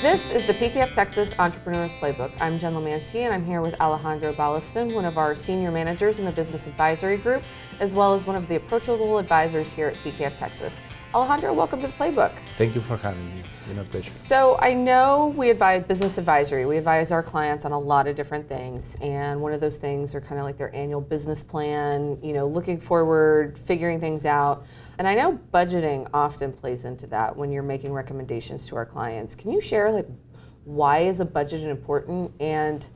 This is the PKF Texas Entrepreneurs Playbook. I'm Jen Lemanski, and I'm here with Alejandro Ballestin, one of our senior managers in the Business Advisory Group, as well as one of the Approachable Advisors here at PKF Texas. Alejandro, welcome to the Playbook. Thank you for having me. It's a pleasure. So I know we advise business advisory. We advise our clients on a lot of different things, and one of those things are kind of like their annual business plan, looking forward, figuring things out. And I know budgeting often plays into that when you're making recommendations to our clients. Can you share why is a budget important, and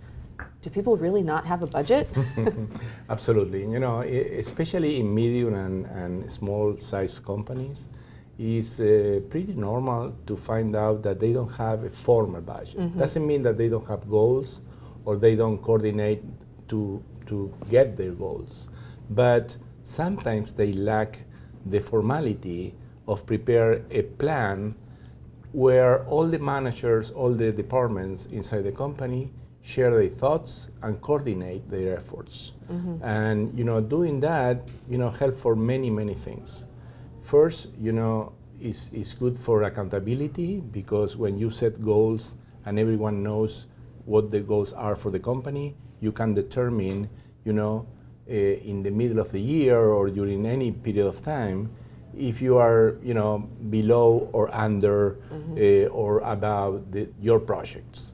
do people really not have a budget? Absolutely. Especially in medium and small size companies, it's pretty normal to find out that they don't have a formal budget. Mm-hmm. Doesn't mean that they don't have goals or they don't coordinate to get their goals. But sometimes they lack the formality of prepare a plan where all the managers, all the departments inside the company share their thoughts and coordinate their efforts. Mm-hmm. And doing that, help for many things. First, is good for accountability, because when you set goals and everyone knows what the goals are for the company, you can determine, in the middle of the year or during any period of time, if you are, below or under, mm-hmm. Or about your projects.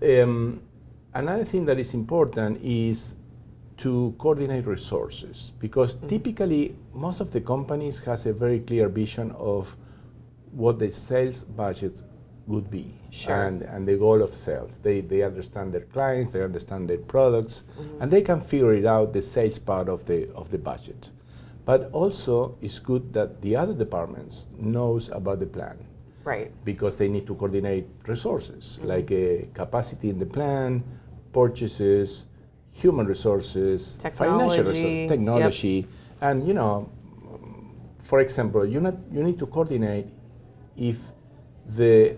Another thing that is important is to coordinate resources, because mm-hmm. typically most of the companies has a very clear vision of what the sales budget would be. Sure. And the goal of sales. They understand their clients, they understand their products, mm-hmm. and they can figure it out, the sales part of the budget. But also it's good that the other departments knows about the plan. Right. Because they need to coordinate resources, mm-hmm. like capacity in the plan, purchases, human resources, financial resources, technology. Yep. And for example, you need to coordinate if the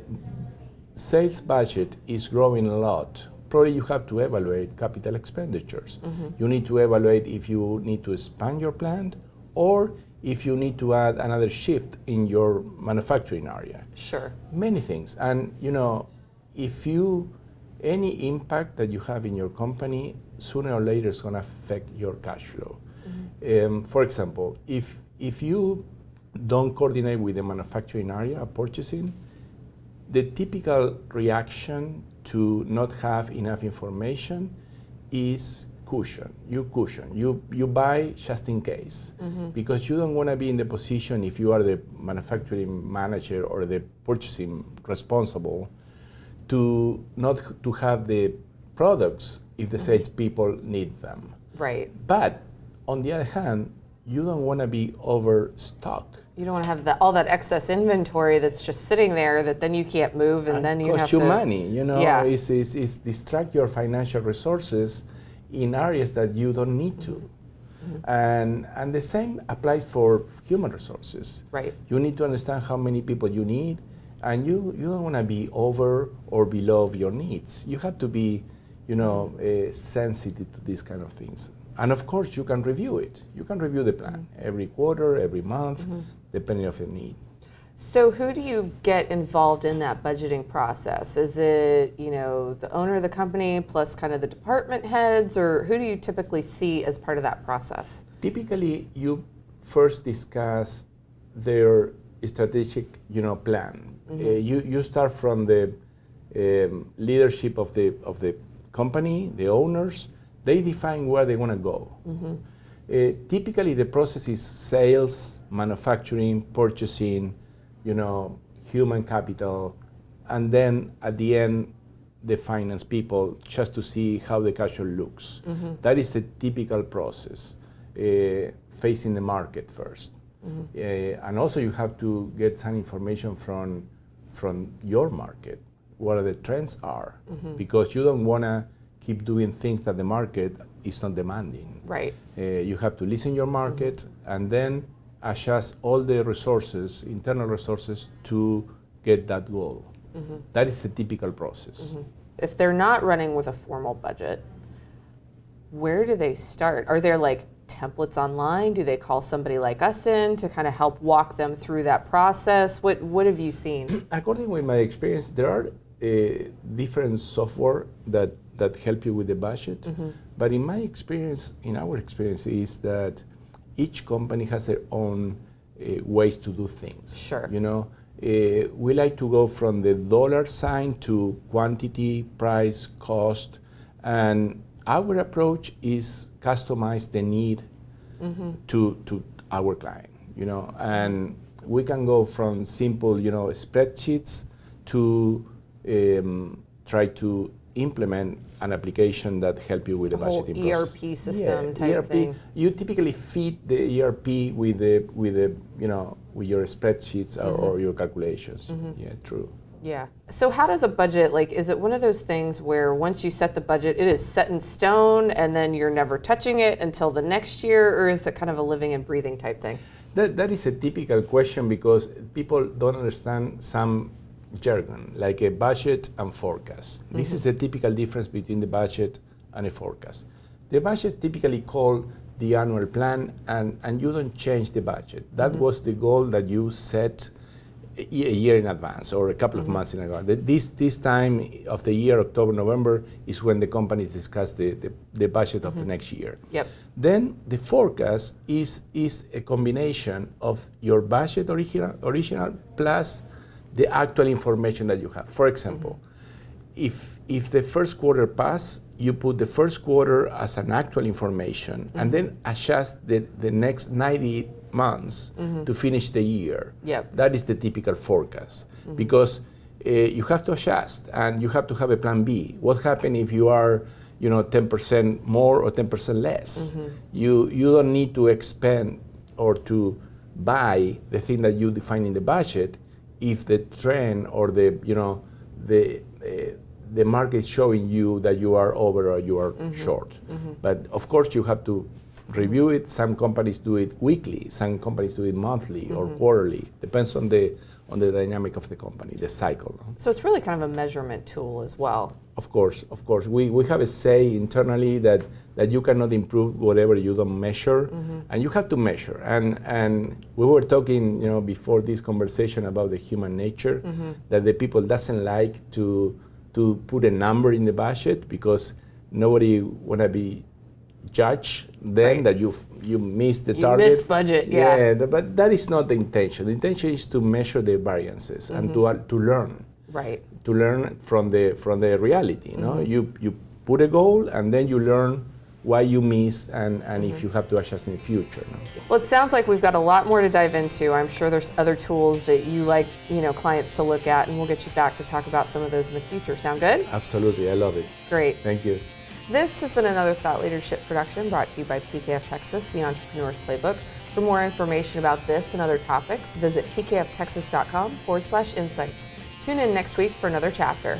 sales budget is growing a lot. Probably you have to evaluate capital expenditures. Mm-hmm. You need to evaluate if you need to expand your plant or if you need to add another shift in your manufacturing area. Sure. Many things. And if any impact that you have in your company, sooner or later is going to affect your cash flow. Mm-hmm. For example, if you don't coordinate with the manufacturing area, purchasing, the typical reaction to not have enough information is cushion. You buy just in case, mm-hmm. because you don't want to be in the position, if you are the manufacturing manager or the purchasing responsible, to not to have the products if the salespeople need them. Right. But on the other hand, you don't want to be overstocked. You don't want to have all that excess inventory that's just sitting there that then you can't move, and then you have to. Cost you money, Yeah. It's distract your financial resources in areas that you don't need to. Mm-hmm. And the same applies for human resources. Right. You need to understand how many people you need, and you don't want to be over or below your needs. You have to be, sensitive to these kind of things. And of course, you can review it. You can review the plan every quarter, every month, mm-hmm. depending on your need. So who do you get involved in that budgeting process? Is it, the owner of the company plus kind of the department heads, or who do you typically see as part of that process? Typically, you first discuss their strategic, plan. Mm-hmm. You start from the leadership of the company, the owners. They define where they want to go. Mm-hmm. Typically, the process is sales, manufacturing, purchasing, human capital, and then at the end, the finance people, just to see how the cash flow looks. Mm-hmm. That is the typical process, facing the market first. Mm-hmm. And also, you have to get some information from your market, what the trends are, mm-hmm. because you don't want to keep doing things that the market is not demanding. Right. You have to listen your market, mm-hmm. and then adjust all the resources, internal resources, to get that goal. Mm-hmm. That is the typical process. Mm-hmm. If they're not running with a formal budget, where do they start? Are there templates online? Do they call somebody like us in to kind of help walk them through that process? What have you seen? According with my experience, there are different software that help you with the budget. But in my experience, in our experience, is that each company has their own ways to do things. Sure. You know, we like to go from the dollar sign to quantity, price, cost, and our approach is customize the need to our client. You know, and we can go from simple, you know, spreadsheets to try to implement an application that help you with the budgeting process. ERP system type ERP, thing. You typically feed the ERP with the you know, with your spreadsheets or your calculations. Yeah, true. Yeah. So how does a budget, like, is it one of those things where once you set the budget, it is set in stone and then you're never touching it until the next year, or is it kind of a living and breathing type thing? That is a typical question because people don't understand some jargon, like a budget and forecast. This is the typical difference between the budget and a forecast. The budget typically called the annual plan, and you don't change the budget. That was the goal that you set a year in advance or a couple of months in advance. This time of the year, October, November, is when the companies discuss the budget of the next year. Yep. Then the forecast is a combination of your budget original plus the actual information that you have. For example, if the first quarter pass, you put the first quarter as an actual information and then adjust the next 90 months to finish the year. Yep. That is the typical forecast because you have to adjust and you have to have a plan B. What happens if you are 10% more or 10% less? You don't need to expend or to buy the thing that you define in the budget if the trend or the market is showing you that you are over or you are short. But of course you have to review it. Some companies do it weekly, some companies do it monthly or quarterly. Depends on the dynamic of the company, the cycle. So it's really kind of a measurement tool as well. Of course. We have a say internally that you cannot improve whatever you don't measure, and you have to measure. And we were talking, before this conversation about the human nature, that the people doesn't like to put a number in the budget because nobody wanna be judged then that you missed the target. You missed budget, yeah. But that is not the intention. The intention is to measure the variances and to learn. Right. To learn from the reality. You put a goal and then you learn why you missed and if you have to adjust in the future. Well, it sounds like we've got a lot more to dive into. I'm sure there's other tools that you like, clients to look at, and we'll get you back to talk about some of those in the future. Sound good? Absolutely, I love it. Great. Thank you. This has been another Thought Leadership production brought to you by PKF Texas, the Entrepreneurs Playbook. For more information about this and other topics, visit pkftexas.com/insights. Tune in next week for another chapter.